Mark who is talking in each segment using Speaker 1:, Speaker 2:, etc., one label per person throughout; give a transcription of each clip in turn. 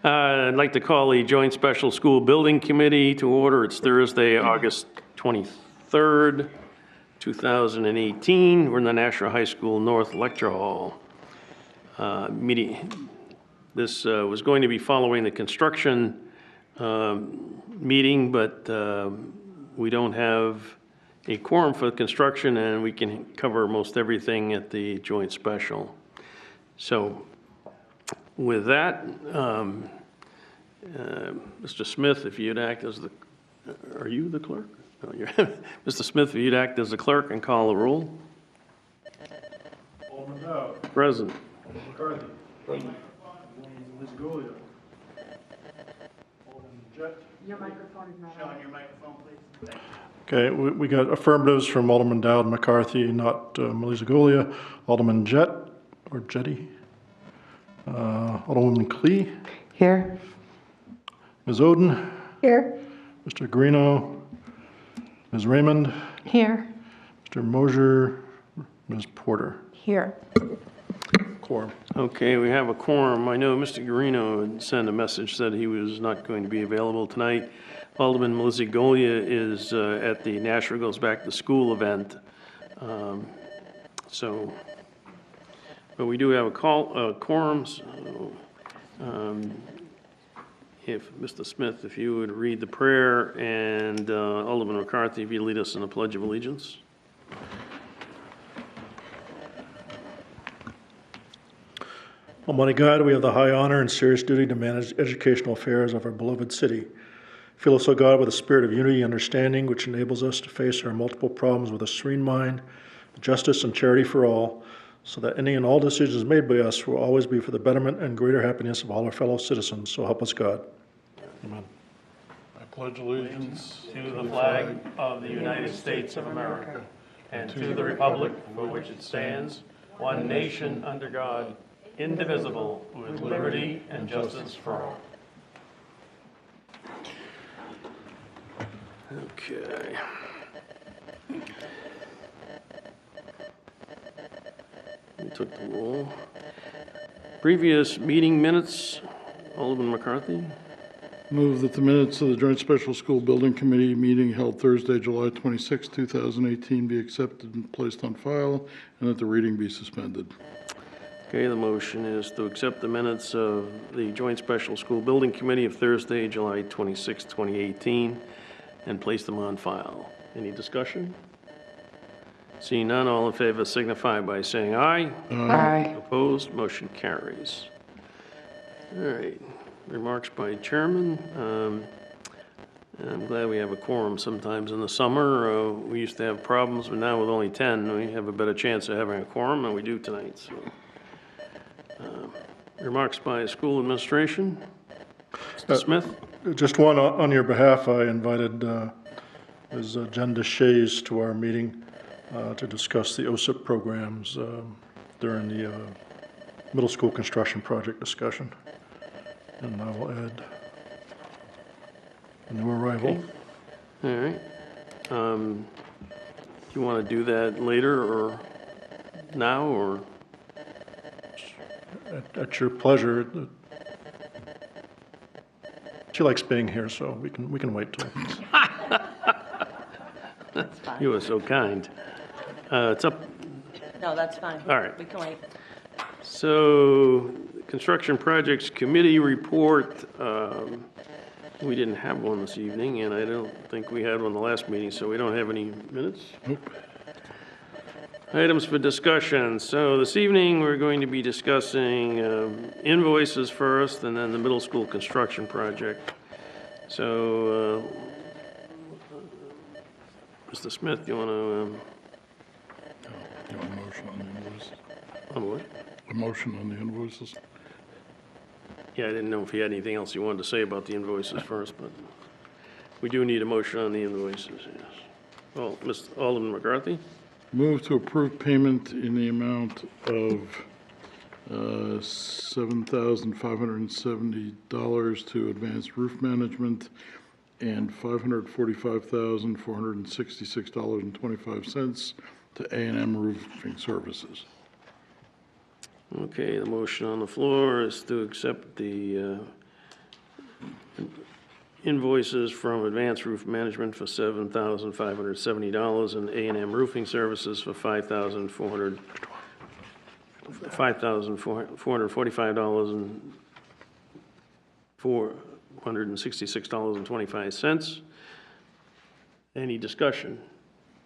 Speaker 1: I'd like to call the Joint Special School Building Committee to order. It's Thursday, August 23rd, 2018. We're in the Nashua High School North Lecture Hall. This was going to be following the construction meeting, but we don't have a quorum for construction, and we can cover most everything at the joint special. So with that, Mr. Smith, if you'd act as the, are you the clerk? No, you're Mr. Smith, if you'd act as the clerk and call the roll.
Speaker 2: Alderman Dowd.
Speaker 1: Present.
Speaker 2: Alderman McCarthy. Present. Alderman Lisgolia. Alderman Jett.
Speaker 3: Your microphone is not on.
Speaker 2: Sean, your microphone, please. Okay, we got affirmatives from Alderman Dowd and McCarthy, not Melizagolia. Alderman Jett, or Jetty. Alderwoman Klee.
Speaker 3: Here.
Speaker 2: Ms. Oden.
Speaker 3: Here.
Speaker 2: Mr. Guarino. Ms. Raymond.
Speaker 3: Here.
Speaker 2: Mr. Mosier. Ms. Porter.
Speaker 3: Here.
Speaker 2: Quorum.
Speaker 1: Okay, we have a quorum. I know Mr. Guarino had sent a message that he was not going to be available tonight. Alderman Melizagolia is at the Nashua Goes Back to School event. But we do have a quorum. So, if Mr. Smith, if you would read the prayer, and Alderman McCarthy, if you lead us in the Pledge of Allegiance.
Speaker 2: Almighty God, we have the high honor and serious duty to manage the educational affairs of our beloved city. Fill us, O God, with a spirit of unity and understanding, which enables us to face our multiple problems with a serene mind, justice and charity for all, so that any and all decisions made by us will always be for the betterment and greater happiness of all our fellow citizens. So help us God. Amen.
Speaker 4: I pledge allegiance
Speaker 1: To the flag of the United States of America, and to the republic for which it stands, one nation under God, indivisible, with liberty and justice for all. Okay. We took the roll. Previous meeting minutes, Alderman McCarthy.
Speaker 4: move that the minutes of the Joint Special School Building Committee meeting held Thursday, July 26, 2018 be accepted and placed on file, and that the reading be suspended.
Speaker 1: Okay, the motion is to accept the minutes of the Joint Special School Building Committee of Thursday, July 26, 2018, and place them on file. Any discussion? Seeing none, all in favor signify by saying aye.
Speaker 3: Aye.
Speaker 1: Opposed, motion carries. All right, remarks by chairman. I'm glad we have a quorum. Sometimes in the summer, we used to have problems, but now with only 10, we have a better chance of having a quorum, and we do tonight. So, remarks by school administration. Mr. Smith?
Speaker 2: Just one on your behalf. I invited Ms. Jen DeShays to our meeting to discuss the OSIP programs during the middle school construction project discussion. And I will add a new arrival.
Speaker 1: Okay. All right. Do you want to do that later or now or?
Speaker 2: At your pleasure. She likes being here, so we can wait till.
Speaker 1: You are so kind. It's up.
Speaker 5: No, that's fine.
Speaker 1: All right.
Speaker 5: We can wait.
Speaker 1: So, Construction Projects Committee report. We didn't have one this evening, and I don't think we had one the last meeting, so we don't have any minutes.
Speaker 4: Nope.
Speaker 1: Items for discussion. So this evening, we're going to be discussing invoices first, and then the middle school construction project. So, Mr. Smith, you want to?
Speaker 4: You want a motion on the invoices?
Speaker 1: On what?
Speaker 4: A motion on the invoices?
Speaker 1: Yeah, I didn't know if you had anything else you wanted to say about the invoices first, but we do need a motion on the invoices, yes. Well, Mr. Alderman McCarthy?
Speaker 4: Move to approve payment in the amount of $7,570 to Advanced Roof Management and $545,466.25 to A&M Roofing Services.
Speaker 1: Okay, the motion on the floor is to accept the invoices from Advanced Roof Management for $7,570 and A&M Roofing Services for $5,445 and $466.25. Any discussion?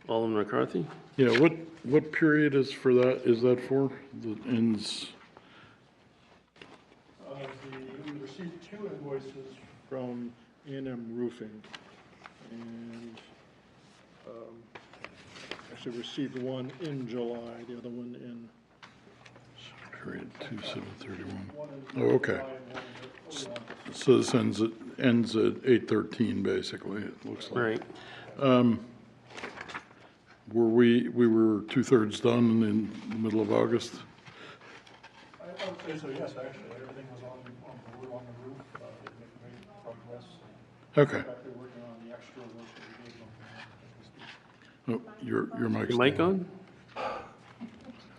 Speaker 1: Alderman McCarthy?
Speaker 4: Yeah, what period is for that, is that for? That ends,
Speaker 2: We received 2 invoices from A&M Roofing, and actually received one in July, the other one in.
Speaker 4: period 2/7/31. Oh, okay. So this ends at 8/13, basically, it looks like.
Speaker 1: Right.
Speaker 4: We were 2/3 done in the middle of August?
Speaker 2: I would say so, yes, actually, everything was on the roof, they made great progress.
Speaker 4: Okay.
Speaker 2: In fact, they're working on the extra work that we gave them.
Speaker 4: Oh, your mic's.
Speaker 1: Your mic on?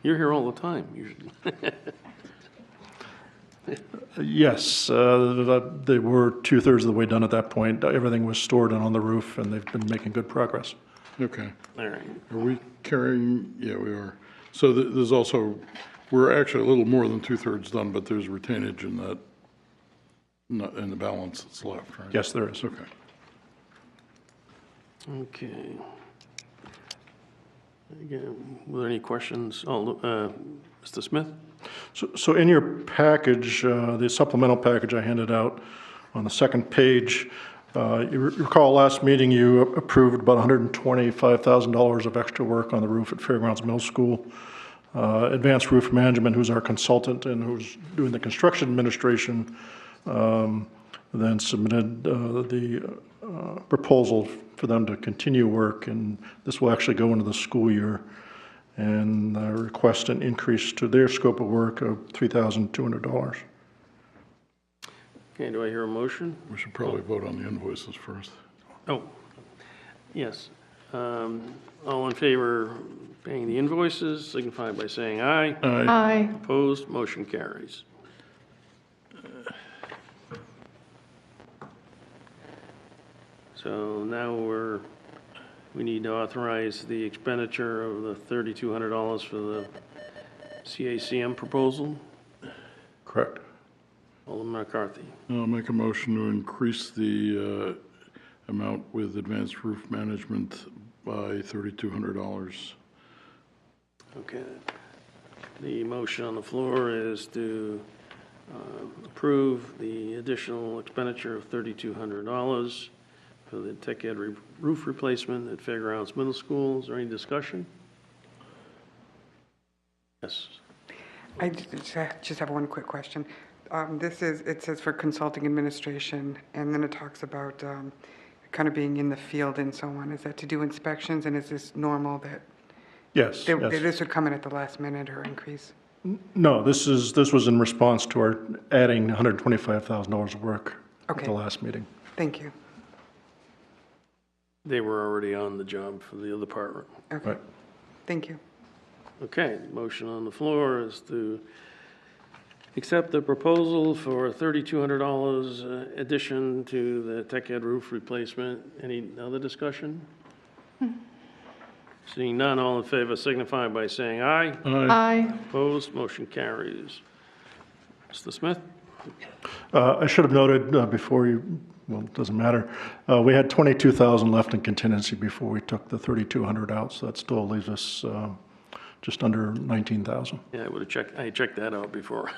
Speaker 1: You're here all the time, usually.
Speaker 2: Yes, they were 2/3 of the way done at that point. Everything was stored and on the roof, and they've been making good progress.
Speaker 4: Okay.
Speaker 1: All right.
Speaker 4: Are we carrying, yeah, we are. So there's also, we're actually a little more than 2/3 done, but there's retainage in that, not in the balance that's left, right?
Speaker 2: Yes, there is.
Speaker 4: Okay.
Speaker 1: Okay. Again, were there any questions? Oh, Mr. Smith?
Speaker 2: So in your package, the supplemental package I handed out, on the second page, you recall last meeting you approved about $125,000 of extra work on the roof at Fairgrounds Middle School. Advanced Roof Management, who's our consultant and who's doing the construction administration, then submitted the proposal for them to continue work, and this will actually go into the school year, and request an increase to their scope of work of $3,200.
Speaker 1: Okay, do I hear a motion?
Speaker 4: We should probably vote on the invoices first.
Speaker 1: Oh, yes. All in favor of paying the invoices, signify by saying aye.
Speaker 4: Aye.
Speaker 3: Aye.
Speaker 1: Opposed, motion carries. So now we need to authorize the expenditure of the $3,200 for the CACM proposal.
Speaker 2: Correct.
Speaker 1: Alderman McCarthy.
Speaker 4: I'll make a motion to increase the amount with Advanced Roof Management by $3,200.
Speaker 1: Okay. The motion on the floor is to approve the additional expenditure of $3,200 for the tech ed roof replacement at Fairgrounds Middle School. Is there any discussion? Yes.
Speaker 3: I just have one quick question. It says for consulting administration, and then it talks about kind of being in the field and so on. Is that to do inspections, and is this normal that
Speaker 2: Yes, yes.
Speaker 3: this would come in at the last minute or increase?
Speaker 2: No, this was in response to our adding $125,000 of work at
Speaker 3: Okay.
Speaker 2: the last meeting.
Speaker 3: Thank you.
Speaker 1: They were already on the job for the other department.
Speaker 3: Okay.
Speaker 2: Right.
Speaker 3: Thank you.
Speaker 1: Okay, motion on the floor is to accept the proposal for $3,200 addition to the tech ed roof replacement. Any other discussion? Seeing none, all in favor signify by saying aye.
Speaker 3: Aye.
Speaker 1: Opposed, motion carries. Mr. Smith?
Speaker 2: I should have noted before you, well, it doesn't matter. We had 22,000 left in contingency before we took the 3,200 out, so that still leaves us just under 19,000.
Speaker 1: Yeah, I checked that out before.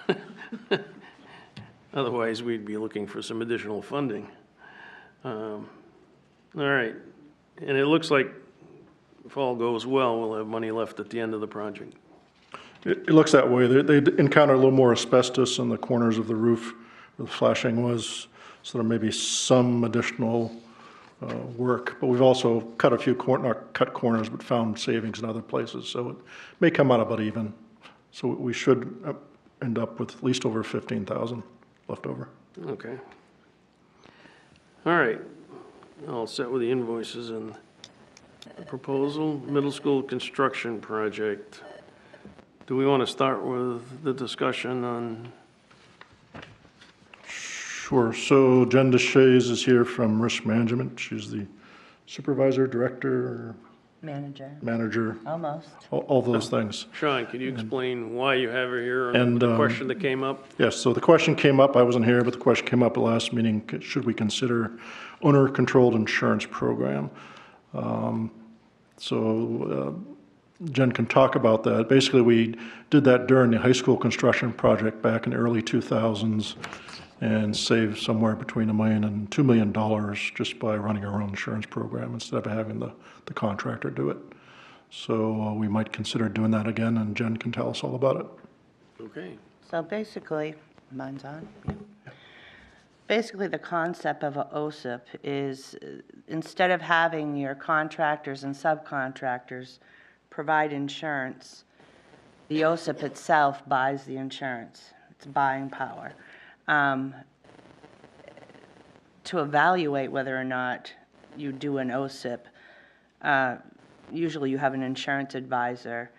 Speaker 1: Otherwise, we'd be looking for some additional funding. All right, and it looks like if all goes well, we'll have money left at the end of the project.
Speaker 2: It looks that way. They encountered a little more asbestos in the corners of the roof where the flashing was, so there may be some additional work. But we've also cut a few not cut corners, but found savings in other places. So it may come out about even. So we should end up with at least over 15,000 left over.
Speaker 1: Okay. All right, all set with the invoices and the proposal. Middle school construction project. Do we want to start with the discussion on
Speaker 2: Sure. So Jen DeShays is here from Risk Management. She's the supervisor, director, manager,
Speaker 5: Almost.
Speaker 2: all those things.
Speaker 1: Sean, can you explain why you have her here and
Speaker 2: And,
Speaker 1: the question that came up?
Speaker 2: Yes, so the question came up, I wasn't here, but the question came up at last meeting, should we consider owner-controlled insurance program? Jen can talk about that. Basically, we did that during the high school construction project back in the early 2000s and saved somewhere between $1 million and $2 million just by running our own insurance program instead of having the contractor do it. So we might consider doing that again, and Jen can tell us all about it.
Speaker 1: Okay.
Speaker 5: So basically, mine's on? Yeah. Basically, the concept of a OSIP is instead of having your contractors and subcontractors provide insurance, the OSIP itself buys the insurance. It's buying power. To evaluate whether or not you do an OSIP, usually you have an insurance advisor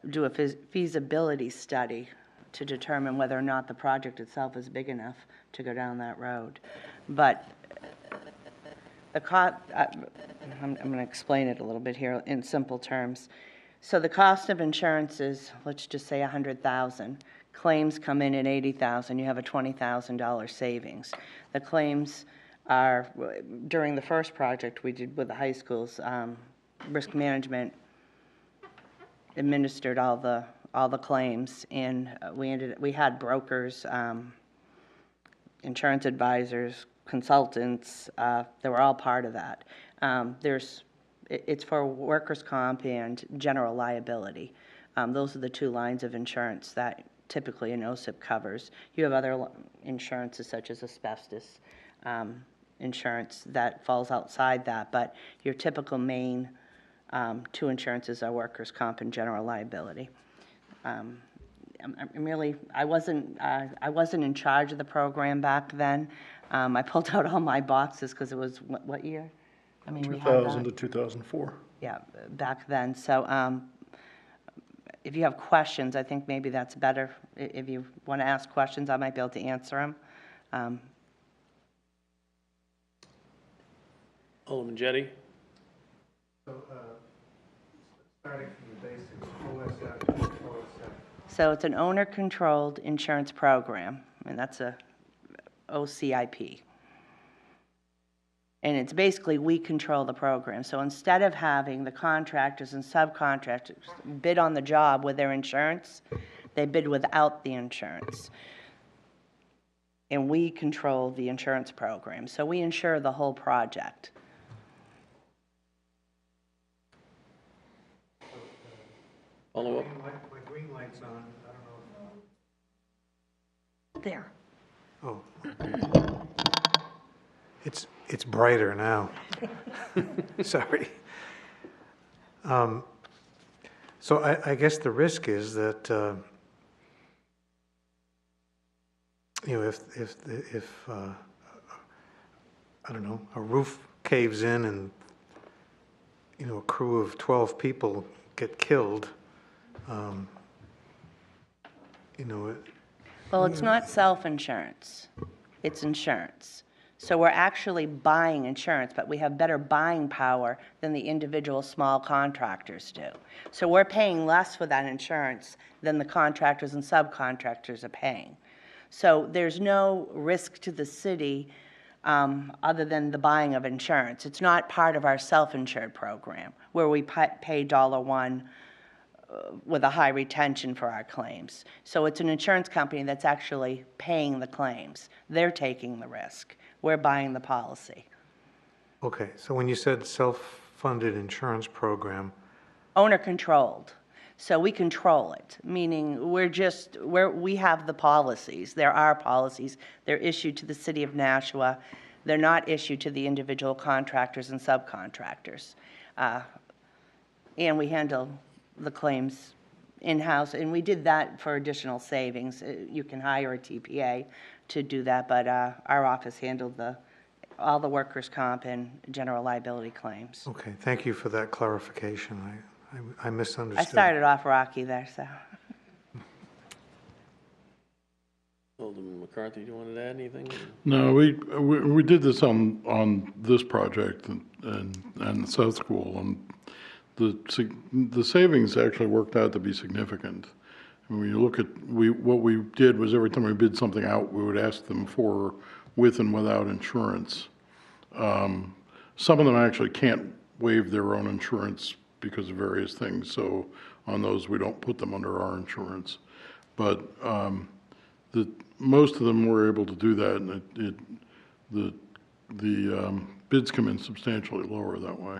Speaker 5: do a feasibility study to determine whether or not the project itself is big enough to go down that road. But I'm going to explain it a little bit here in simple terms. So the cost of insurance is, let's just say $100,000. Claims come in at $80,000. You have a $20,000 savings. The claims are, during the first project we did with the high schools, risk management administered all the claims, and we had brokers, insurance advisors, consultants. They were all part of that. It's for workers' comp and general liability. Those are the two lines of insurance that typically an OSIP covers. You have other insurances such as asbestos insurance that falls outside that, but your typical main two insurances are workers' comp and general liability. I wasn't in charge of the program back then. I pulled out all my boxes because it was, what year? I mean, we had
Speaker 2: 2000
Speaker 5: that.
Speaker 2: to 2004.
Speaker 5: Yeah, back then. So if you have questions, I think maybe that's better. If you want to ask questions, I might be able to answer them.
Speaker 1: Alderman Jettie?
Speaker 6: Starting from the basics, OSF.
Speaker 5: So it's an owner-controlled insurance program, and that's a OCIP. And it's basically we control the program. So instead of having the contractors and subcontractors bid on the job with their insurance, they bid without the insurance. And we control the insurance program. So we insure the whole project.
Speaker 1: Follow up?
Speaker 6: My green light's on, I don't know.
Speaker 5: There.
Speaker 6: Oh. It's brighter now. Sorry. So I guess the risk is that, if I don't know, a roof caves in and, a crew of 12 people get killed,
Speaker 5: Well, it's not self-insurance. It's insurance. So we're actually buying insurance, but we have better buying power than the individual small contractors do. So we're paying less for that insurance than the contractors and subcontractors are paying. So there's no risk to the city other than the buying of insurance. It's not part of our self-insured program where we pay $1 with a high retention for our claims. So it's an insurance company that's actually paying the claims. They're taking the risk. We're buying the policy.
Speaker 6: okay, so when you said self-funded insurance program,
Speaker 5: Owner-controlled. So we control it, meaning we have the policies. There are policies. They're issued to the city of Nashua. They're not issued to the individual contractors and subcontractors. And we handle the claims in-house, and we did that for additional savings. You can hire a TPA to do that, but our office handled all the workers' comp and general liability claims.
Speaker 6: okay, thank you for that clarification. I misunderstood.
Speaker 5: I started off rocky there, so.
Speaker 1: Well, Alderman McCarthy, do you want to add anything?
Speaker 4: No, we did this on this project and the South School, and the savings actually worked out to be significant. And when you look at, what we did was every time we bid something out, we would ask them for with and without insurance. Some of them actually can't waive their own insurance because of various things, so on those, we don't put them under our insurance. But most of them were able to do that, and the bids come in substantially lower that way.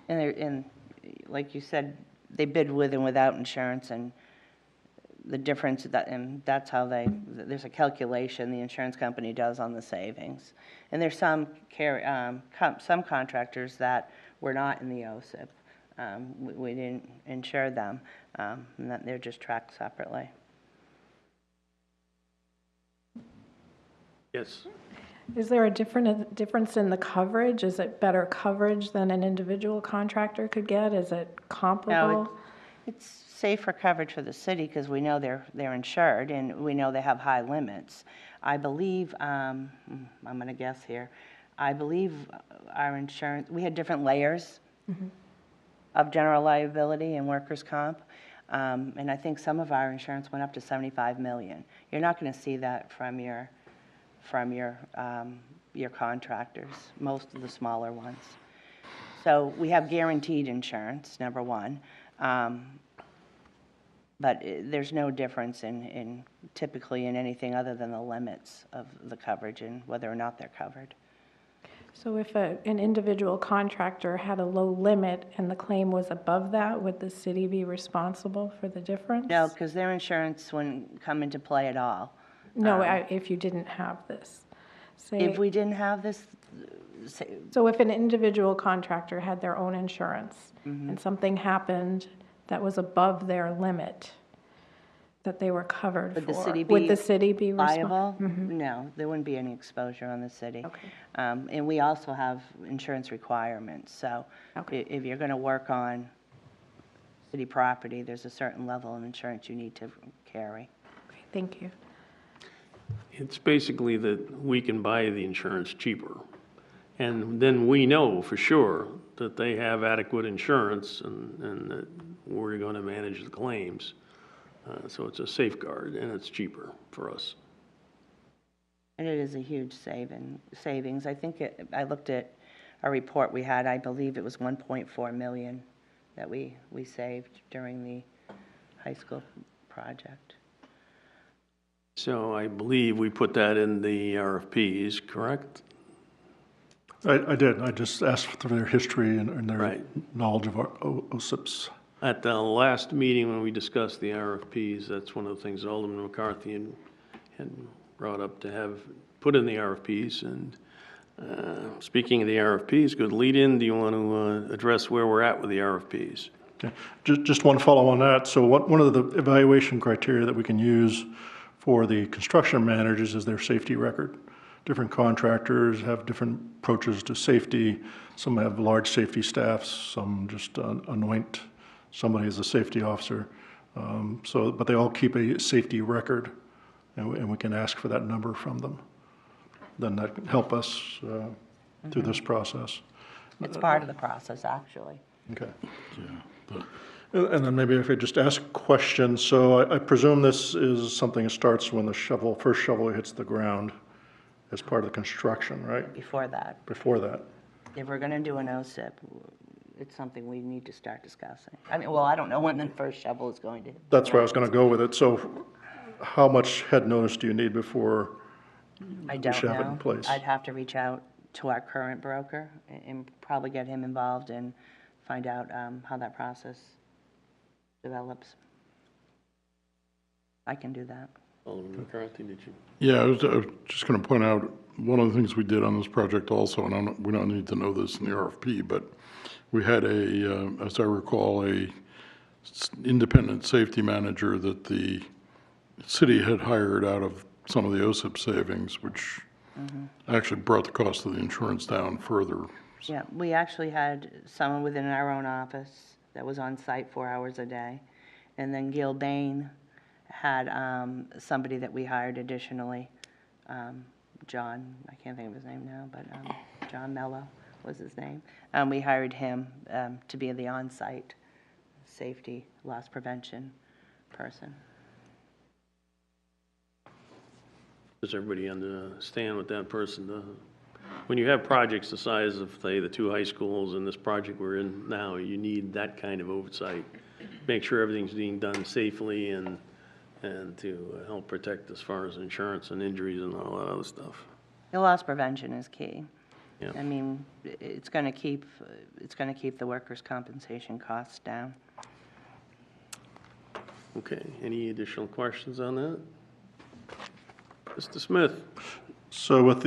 Speaker 5: And like you said, they bid with and without insurance, and the difference, and that's how there's a calculation the insurance company does on the savings. And there's some contractors that were not in the OSIP. We didn't insure them, and that they're just tracked separately.
Speaker 1: Yes.
Speaker 7: Is there a difference in the coverage? Is it better coverage than an individual contractor could get? Is it comparable?
Speaker 5: No, it's safer coverage for the city because we know they're insured and we know they have high limits. I believe, I'm going to guess here, I believe our insurance, we had different layers of general liability and workers' comp. And I think some of our insurance went up to $75 million. You're not going to see that from your contractors, most of the smaller ones. So we have guaranteed insurance, number one. But there's no difference in typically in anything other than the limits of the coverage and whether or not they're covered.
Speaker 7: So if an individual contractor had a low limit and the claim was above that, would the city be responsible for the difference?
Speaker 5: No, because their insurance wouldn't come into play at all.
Speaker 7: No, if you didn't have this. Say,
Speaker 5: If we didn't have this,
Speaker 7: so if an individual contractor had their own insurance and something happened that was above their limit that they were covered
Speaker 5: would
Speaker 7: for,
Speaker 5: the city
Speaker 7: would the city be
Speaker 5: liable? No, there wouldn't be any exposure on the city.
Speaker 7: Okay.
Speaker 5: And we also have insurance requirements. So
Speaker 7: Okay.
Speaker 5: if you're going to work on city property, there's a certain level of insurance you need to carry.
Speaker 7: Okay, thank you.
Speaker 1: It's basically that we can buy the insurance cheaper. And then we know for sure that they have adequate insurance and that we're going to manage the claims. So it's a safeguard and it's cheaper for us.
Speaker 5: And it is a huge savings. I think I looked at a report we had, I believe it was 1.4 million that we saved during the high school project.
Speaker 1: So I believe we put that in the RFPs, correct?
Speaker 2: I did. I just asked for their history and their
Speaker 1: Right.
Speaker 2: knowledge of our OSIPs.
Speaker 1: At the last meeting when we discussed the RFPs, that's one of the things Alderman McCarthy had brought up to have put in the RFPs. And speaking of the RFPs, good lead-in. Do you want to address where we're at with the RFPs?
Speaker 2: Okay. Just one follow on that. So one of the evaluation criteria that we can use for the construction managers is their safety record. Different contractors have different approaches to safety. Some have large safety staffs, some just anoint somebody as a safety officer. But they all keep a safety record, and we can ask for that number from them. Then that can help us through this process.
Speaker 5: It's part of the process, actually.
Speaker 2: Okay. And then maybe if I just ask a question, so I presume this is something that starts when the first shovel hits the ground as part of the construction, right?
Speaker 5: Before that,
Speaker 2: Before that.
Speaker 5: if we're going to do an OSIP, it's something we need to start discussing. I mean, well, I don't know when the first shovel is going to.
Speaker 2: That's where I was going to go with it. So how much head notice do you need before
Speaker 5: I
Speaker 2: we
Speaker 5: don't
Speaker 2: should have it in
Speaker 5: know.
Speaker 2: place?
Speaker 5: I'd have to reach out to our current broker and probably get him involved and find out how that process develops. I can do that.
Speaker 1: Alderman McCarthy, did you?
Speaker 4: Yeah, I was just going to point out, one of the things we did on this project also, and we don't need to know this in the RFP, but we had as I recall, a independent safety manager that the city had hired out of some of the OSIP savings, which actually brought the cost of the insurance down further.
Speaker 5: Yeah, we actually had someone within our own office that was on site 4 hours a day. And then Gil Bain had somebody that we hired additionally, John, I can't think of his name now, but John Mello was his name. We hired him to be the on-site safety loss prevention person.
Speaker 1: Does everybody understand what that person does? When you have projects the size of, say, the two high schools and this project we're in now, you need that kind of oversight. Make sure everything's being done safely and to help protect as far as insurance and injuries and all that other stuff.
Speaker 5: The loss prevention is key.
Speaker 1: Yeah.
Speaker 5: I mean, it's going to keep the workers' compensation costs down.
Speaker 1: Okay, any additional questions on that? Mr. Smith?
Speaker 2: So with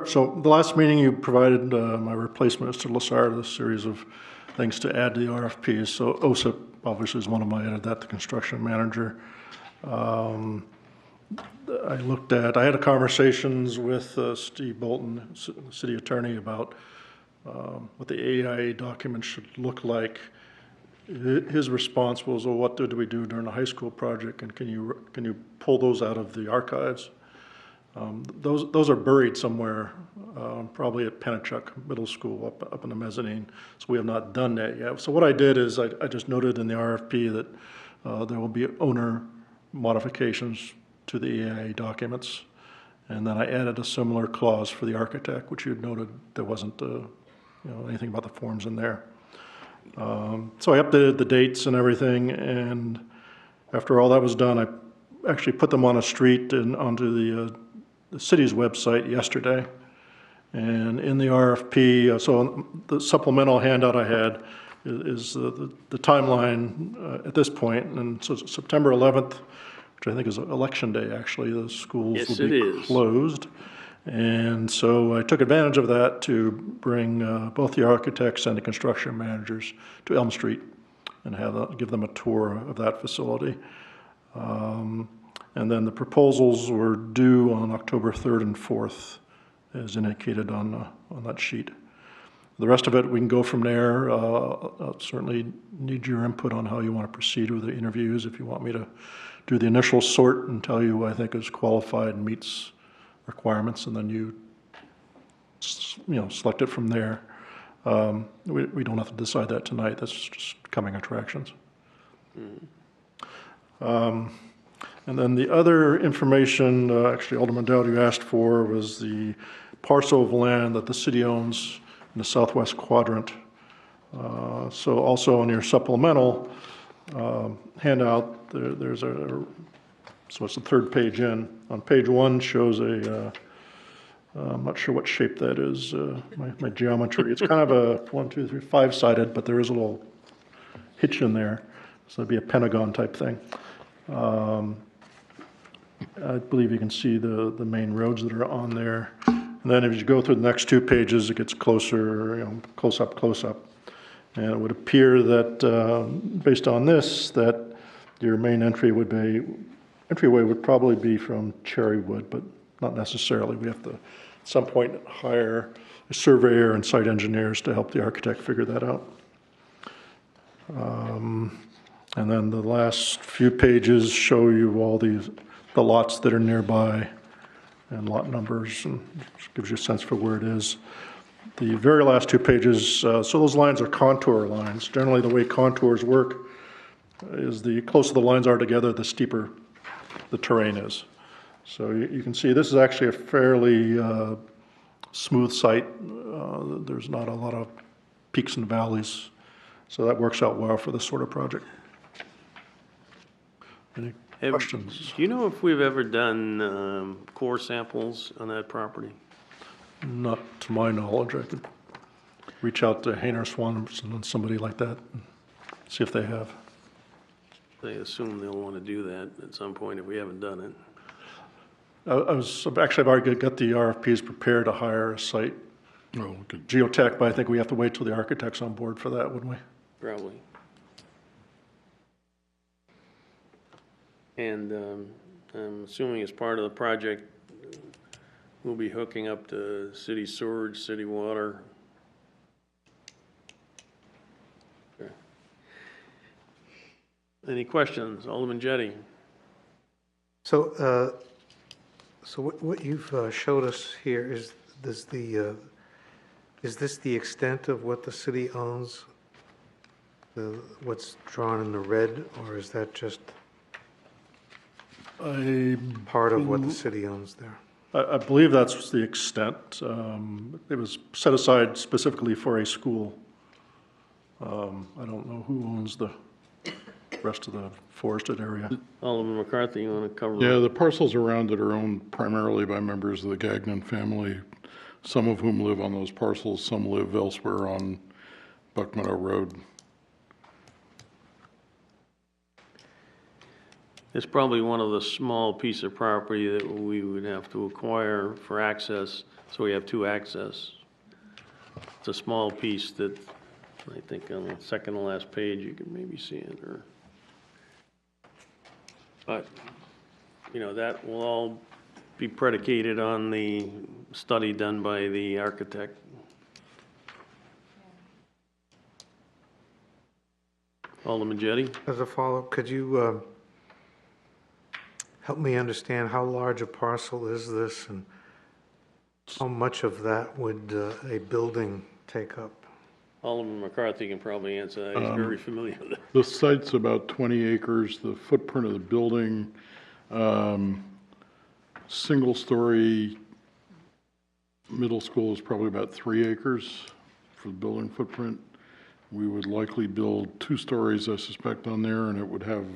Speaker 2: so the last meeting you provided my replacement, Mr. Lassard, a series of things to add to the RFPs. So OSIP obviously is one of them. I added that, the construction manager. I had conversations with Steve Bolton, the city attorney, about what the AIA document should look like. His response was, well, what did we do during the high school project, and can you pull those out of the archives? Those are buried somewhere, probably at Pennachuck Middle School up in the mezzanine. So we have not done that yet. So what I did is I just noted in the RFP that there will be owner modifications to the AIA documents. And then I added a similar clause for the architect, which you had noted there wasn't anything about the forms in there. So I updated the dates and everything, and after all that was done, I actually put them on a street and onto the city's website yesterday. And in the RFP, so the supplemental handout I had is the timeline at this point. And so September 11th, which I think is election day, actually, the schools will be closed. And so I took advantage of that to bring both the architects and the construction managers to Elm Street and give them a tour of that facility. And then the proposals were due on October 3rd and 4th, as indicated on that sheet. The rest of it, we can go from there. I'll certainly need your input on how you want to proceed with the interviews. If you want me to do the initial sort and tell you who I think is qualified and meets requirements, and then you select it from there. We don't have to decide that tonight. That's just coming attractions. And then the other information, actually Alderman Dowd, you asked for, was the parcel of land that the city owns in the southwest quadrant. So also on your supplemental handout, there's so it's the third page in. On page 1 shows I'm not sure what shape that is, my geometry. It's kind of a 1, 2, 3, 5-sided, but there is a little hitch in there. So it'd be a pentagon type thing. I believe you can see the main roads that are on there. And then as you go through the next 2 pages, it gets closer, close up. And it would appear that, based on this, that your main entryway would probably be from Cherrywood, but not necessarily. We have to, at some point, hire a surveyor and site engineers to help the architect figure that out. And then the last few pages show you all the lots that are nearby and lot numbers, and just gives you a sense for where it is. The very last 2 pages, so those lines are contour lines. Generally, the way contours work is the closer the lines are together, the steeper the terrain is. So you can see this is actually a fairly smooth site. There's not a lot of peaks and valleys, so that works out well for this sort of project. Any questions?
Speaker 1: Do you know if we've ever done core samples on that property?
Speaker 2: Not to my knowledge. I could reach out to Hayner Swanson and somebody like that and see if they have.
Speaker 1: I assume they'll want to do that at some point if we haven't done it.
Speaker 2: I've already got the RFPs prepared to hire a site geotech, but I think we have to wait till the architect's on board for that, wouldn't we?
Speaker 1: Probably. And I'm assuming as part of the project, we'll be hooking up to city sewage, city water. Okay. Any questions? Alderman Jettie?
Speaker 6: So what you've showed us here is this the extent of what the city owns? What's drawn in the red, or is that just
Speaker 2: I
Speaker 6: part of what the city owns there?
Speaker 2: I believe that's the extent. It was set aside specifically for a school. I don't know who owns the rest of the forested area.
Speaker 1: Alderman McCarthy, you want to cover?
Speaker 4: Yeah, the parcels around it are owned primarily by members of the Gagnon family, some of whom live on those parcels, some live elsewhere on Buck Meadow Road.
Speaker 1: It's probably one of the small piece of property that we would have to acquire for access, so we have two access. It's a small piece that, I think on the second to last page, you can maybe see it, or, but, you know, that will all be predicated on the study done by the architect. Alderman Jettie?
Speaker 6: As a follow-up, could you help me understand how large a parcel is this, and how much of that would a building take up?
Speaker 1: Alderman McCarthy can probably answer that. He's very familiar with it.
Speaker 4: The site's about 20 acres. The footprint of the building, single-story middle school is probably about 3 acres for the building footprint. We would likely build 2 stories, I suspect, on there, and it would have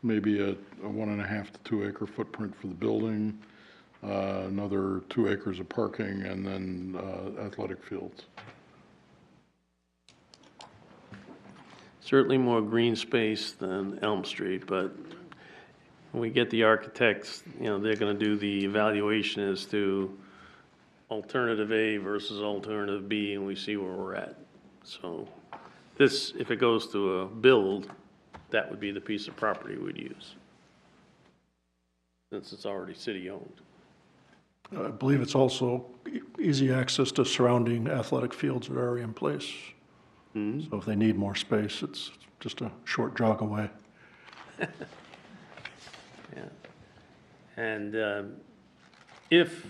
Speaker 4: maybe a 1.5 to 2 acre footprint for the building, another 2 acres of parking, and then athletic fields.
Speaker 1: Certainly more green space than Elm Street, but when we get the architects, you know, they're gonna do the evaluation as to alternative A versus alternative B, and we see where we're at. So this, if it goes to a build, that would be the piece of property we'd use, since it's already city-owned.
Speaker 2: I believe it's also easy access to surrounding athletic fields that are already in place. So if they need more space, it's just a short jog away.
Speaker 1: Yeah. And if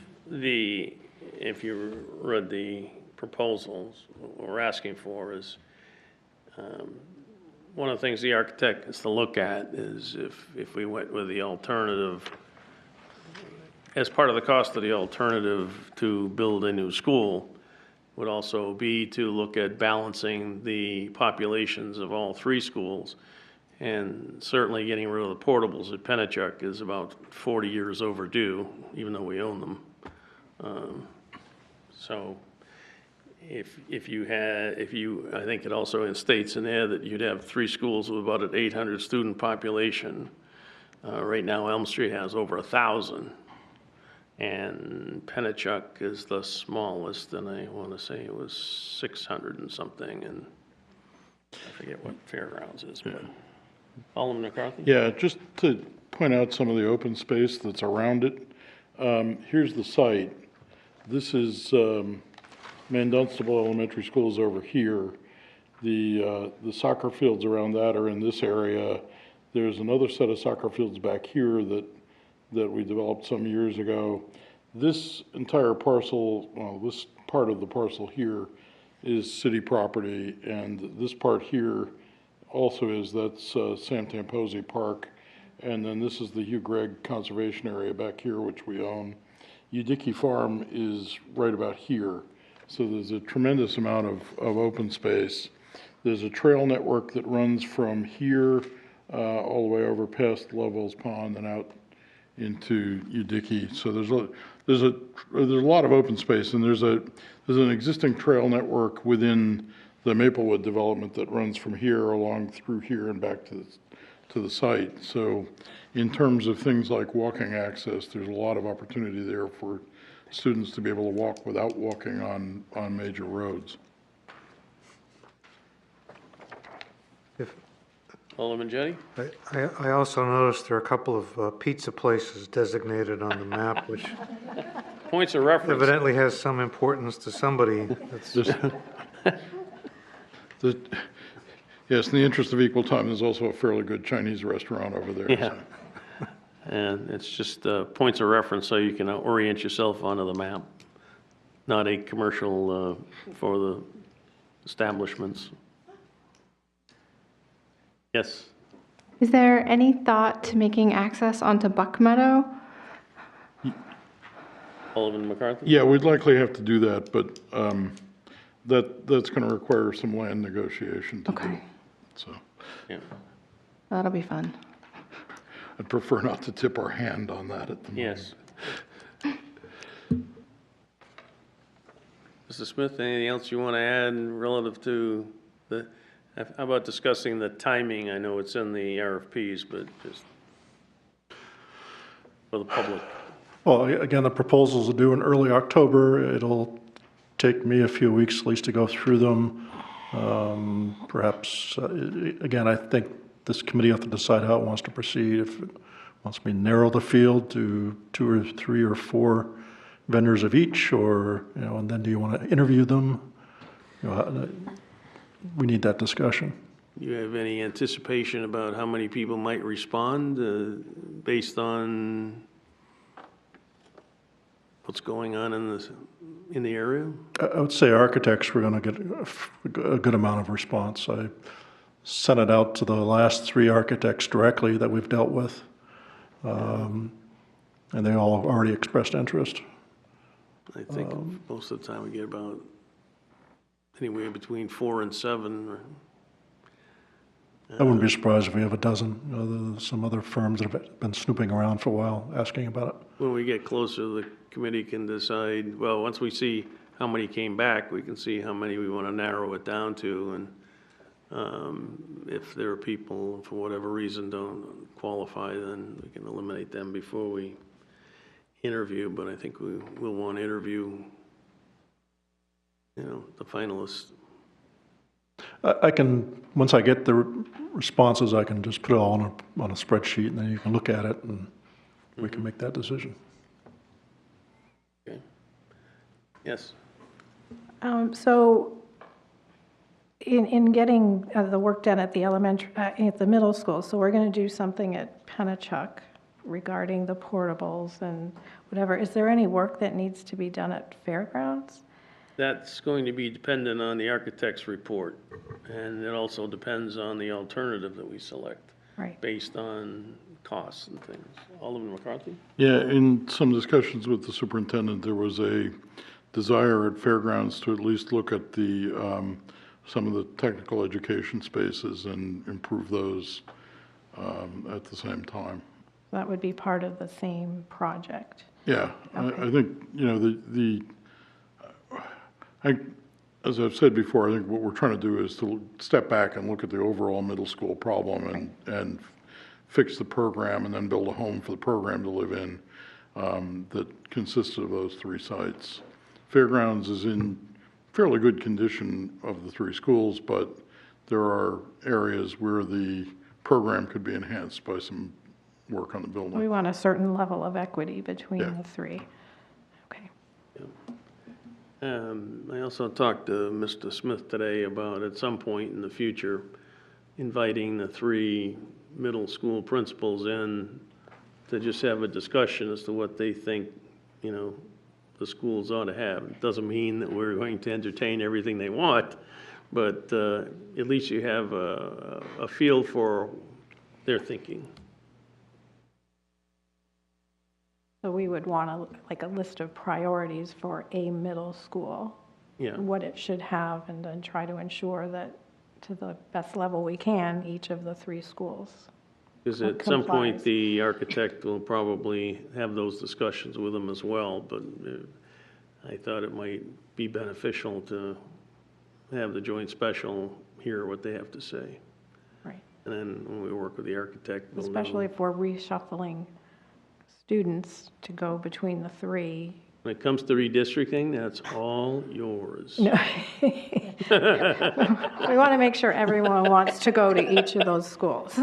Speaker 1: you read the proposals, what we're asking for is, one of the things the architect is to look at is if we went with the alternative, as part of the cost of the alternative to build a new school, would also be to look at balancing the populations of all 3 schools. And certainly getting rid of the portables at Pennachuck is about 40 years overdue, even though we own them. So if you, I think it also states in there that you'd have 3 schools with about an 800 student population. Right now Elm Street has over 1,000. And Pennachuck is the smallest, and I want to say it was 600 and something, and I forget what Fairgrounds is, but Alderman McCarthy?
Speaker 4: Yeah, just to point out some of the open space that's around it. Here's the site. This is Mandunstable Elementary School is over here. The soccer fields around that are in this area. There's another set of soccer fields back here that we developed some years ago. This entire parcel, well, this part of the parcel here is city property, and this part here also is, that's Sam Tamposi Park, and then this is the Hugh Gregg Conservation Area back here, which we own. Udicki Farm is right about here, so there's a tremendous amount of open space. There's a trail network that runs from here all the way over past Lovell's Pond and out into Udicki. So there's a lot of open space, and there's an existing trail network within the Maplewood development that runs from here along through here and back to the site. So in terms of things like walking access, there's a lot of opportunity there for students to be able to walk without walking on major roads.
Speaker 1: Alderman Jettie?
Speaker 6: I also noticed there are a couple of pizza places designated on the map, which
Speaker 1: Points of reference.
Speaker 6: evidently has some importance to somebody. That's-
Speaker 4: Yes, in the interest of equal time, there's also a fairly good Chinese restaurant over there.
Speaker 1: Yeah. And it's just points of reference so you can orient yourself onto the map, not a commercial for the establishments. Yes?
Speaker 8: Is there any thought to making access onto Buck Meadow?
Speaker 1: Alderman McCarthy?
Speaker 4: Yeah, we'd likely have to do that, but that's going to require some land negotiation to do.
Speaker 8: Okay,
Speaker 4: So
Speaker 1: Yeah.
Speaker 8: that'll be fun.
Speaker 4: I'd prefer not to tip our hand on that at the moment.
Speaker 1: Yes. Mr. Smith, anything else you want to add relative to how about discussing the timing? I know it's in the RFPs, but just for the public.
Speaker 2: Well, again, the proposals are due in early October. It'll take me a few weeks at least to go through them. Perhaps, again, I think this committee has to decide how it wants to proceed. If it wants me to narrow the field to 2 or 3 or 4 vendors of each, or, and then do you want to interview them? We need that discussion.
Speaker 1: Do you have any anticipation about how many people might respond based on what's going on in the area?
Speaker 2: I would say architects, we're going to get a good amount of response. I sent it out to the last 3 architects directly that we've dealt with, and they all already expressed interest.
Speaker 1: I think most of the time we get about anywhere between 4 and 7.
Speaker 2: I wouldn't be surprised if we have a dozen. There's some other firms that have been snooping around for a while, asking about it.
Speaker 1: When we get closer, the committee can decide, well, once we see how many came back, we can see how many we want to narrow it down to. And if there are people, for whatever reason, don't qualify, then we can eliminate them before we interview. But I think we'll want to interview, the finalists.
Speaker 2: I can, once I get the responses, I can just put it all on a spreadsheet, and then you can look at it, and we can make that decision.
Speaker 1: Okay. Yes.
Speaker 7: So in getting the work done at the at the middle school, so we're going to do something at Pennachuck regarding the portables and whatever. Is there any work that needs to be done at Fairgrounds?
Speaker 1: That's going to be dependent on the architect's report, and it also depends on the alternative that we select.
Speaker 7: Right.
Speaker 1: Based on costs and things. Alderman McCarthy?
Speaker 4: Yeah, in some discussions with the superintendent, there was a desire at Fairgrounds to at least look at the some of the technical education spaces and improve those at the same time.
Speaker 7: That would be part of the same project.
Speaker 4: Yeah,
Speaker 7: Okay.
Speaker 4: I think, as I've said before, I think what we're trying to do is to step back and look at the overall middle school problem and fix the program and then build a home for the program to live in that consisted of those 3 sites. Fairgrounds is in fairly good condition of the 3 schools, but there are areas where the program could be enhanced by some work on the building.
Speaker 7: We want a certain level of equity between
Speaker 4: Yeah.
Speaker 7: the 3. Okay.
Speaker 1: I also talked to Mr. Smith today about at some point in the future inviting the 3 middle school principals in to just have a discussion as to what they think, the schools ought to have. It doesn't mean that we're going to entertain everything they want, but at least you have a feel for their thinking.
Speaker 7: So we would want a list of priorities for a middle school.
Speaker 1: Yeah.
Speaker 7: What it should have, and then try to ensure that to the best level we can, each of the 3 schools.
Speaker 1: Because at some point,
Speaker 7: complies.
Speaker 1: the architect will probably have those discussions with them as well, but I thought it might be beneficial to have the joint special hear what they have to say.
Speaker 7: Right.
Speaker 1: And then when we work with the architect, we'll know.
Speaker 7: Especially if we're reshuffling students to go between the 3.
Speaker 1: When it comes to redistricting, that's all yours.
Speaker 7: No. We want to make sure everyone wants to go to each of those schools.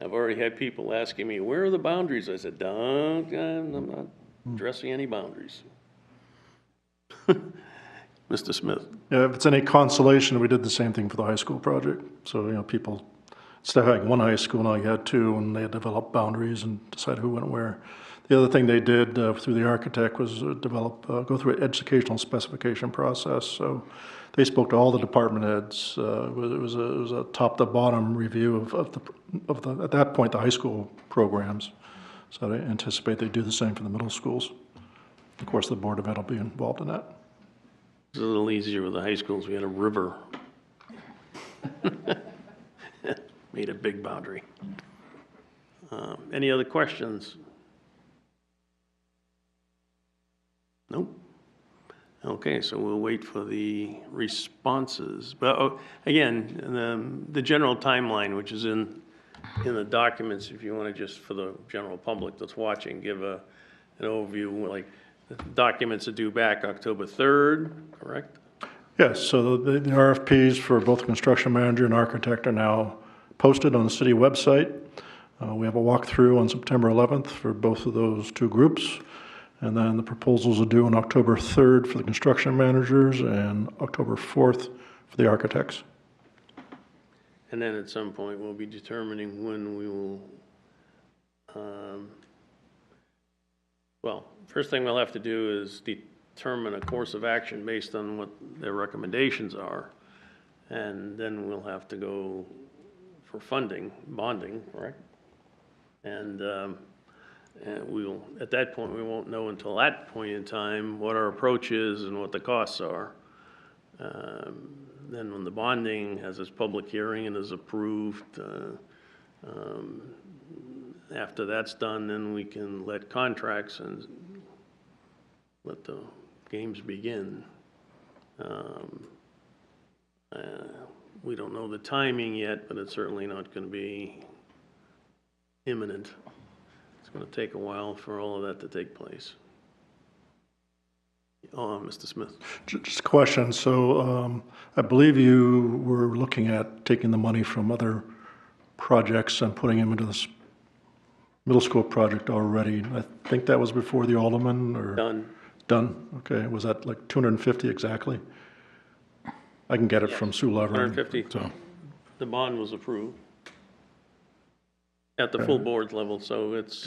Speaker 1: I've already had people asking me, where are the boundaries? I said, I'm not addressing any boundaries. Mr. Smith?
Speaker 2: Yeah, if it's any consolation, we did the same thing for the high school project. So, people, Instead of having one high school, now you had two, and they had developed boundaries and decide who went where. The other thing they did through the architect was go through an educational specification process. So they spoke to all the department heads. It was a top-to-bottom review of the at that point, the high school programs. So they anticipate they do the same for the middle schools. Of course, the Board of Ed will be involved in that.
Speaker 1: It's a little easier with the high schools. We had a river. Made a big boundary. Any other questions? Nope. Okay, so we'll wait for the responses. But again, the general timeline, which is in the documents, if you want to just, for the general public that's watching, give an overview, like the documents are due back October 3rd, correct?
Speaker 2: Yes, so the RFPs for both construction manager and architect are now posted on the city website. We have a walkthrough on September 11th for both of those two groups. And then the proposals are due on October 3rd for the construction managers and October 4th for the architects.
Speaker 1: And then at some point, we'll be determining when we will, well, first thing we'll have to do is determine a course of action based on what their recommendations are. And then we'll have to go for funding, bonding, correct? And we'll, at that point, we won't know until that point in time what our approach is and what the costs are. Then when the bonding has its public hearing and is approved, after that's done, then we can let contracts and let the games begin. We don't know the timing yet, but it's certainly not going to be imminent. It's going to take a while for all of that to take place. Oh, Mr. Smith.
Speaker 2: Just a question. So I believe you were looking at taking the money from other projects and putting them into this middle school project already. I think that was before the alderman, or?
Speaker 1: Done.
Speaker 2: Done? Okay. Was that like 250 exactly? I can get it from Sue Lever.
Speaker 1: 150.
Speaker 4: So,
Speaker 1: The bond was approved at the full board level, so it's,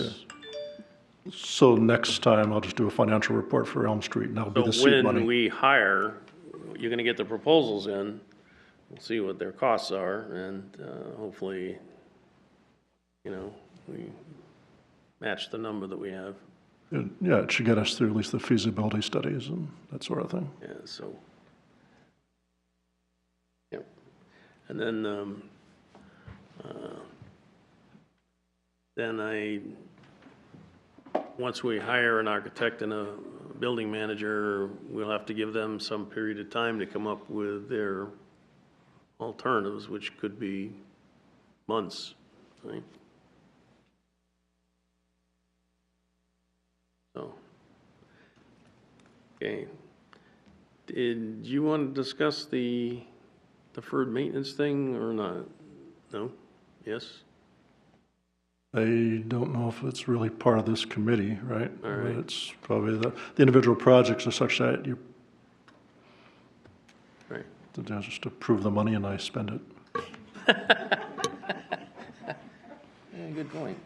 Speaker 2: So next time I'll just do a financial report for Elm Street, and that'll be the
Speaker 1: so
Speaker 2: seed
Speaker 1: when
Speaker 2: money.
Speaker 1: we hire, you're gonna get the proposals in, we'll see what their costs are, and hopefully, you know, we match the number that we have.
Speaker 2: Yeah, it should get us through at least the feasibility studies and that sort of thing.
Speaker 1: Yeah, so. Yep. And then, once we hire an architect and a building manager, we'll have to give them some period of time to come up with their alternatives, which could be months, right? So, okay. Did you want to discuss the deferred maintenance thing or not? No? Yes?
Speaker 2: I don't know if it's really part of this committee, right?
Speaker 1: All right.
Speaker 2: But it's probably the individual projects are such that you
Speaker 1: Right.
Speaker 2: just approve the money and I spend it.
Speaker 1: Yeah, good point.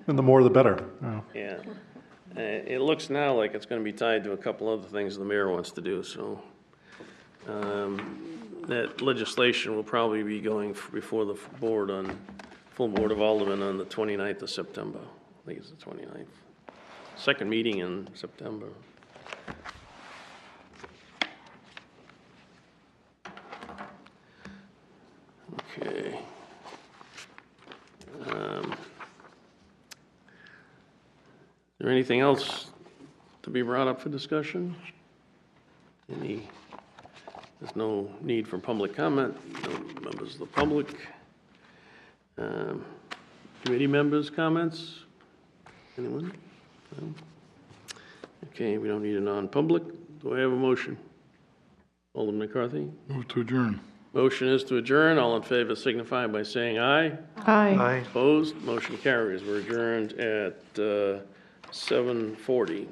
Speaker 2: And the more the better. You know.
Speaker 1: Yeah. It looks now like it's going to be tied to a couple other things the mayor wants to do, so that legislation will probably be going before the board on, full Board of Aldermen on the 29th of September. I think it's the 29th. Second meeting in September. Okay. Is there anything else to be brought up for discussion? There's no need for public comment, no members of the public. Committee members' comments? Anyone? No? Okay, we don't need a non-public. Do I have a motion? Alderman McCarthy?
Speaker 4: move to adjourn.
Speaker 1: Motion is to adjourn. All in favor signify by saying aye.
Speaker 8: Aye.
Speaker 6: Aye.
Speaker 1: Opposed? Motion carries. We're adjourned at 7:40.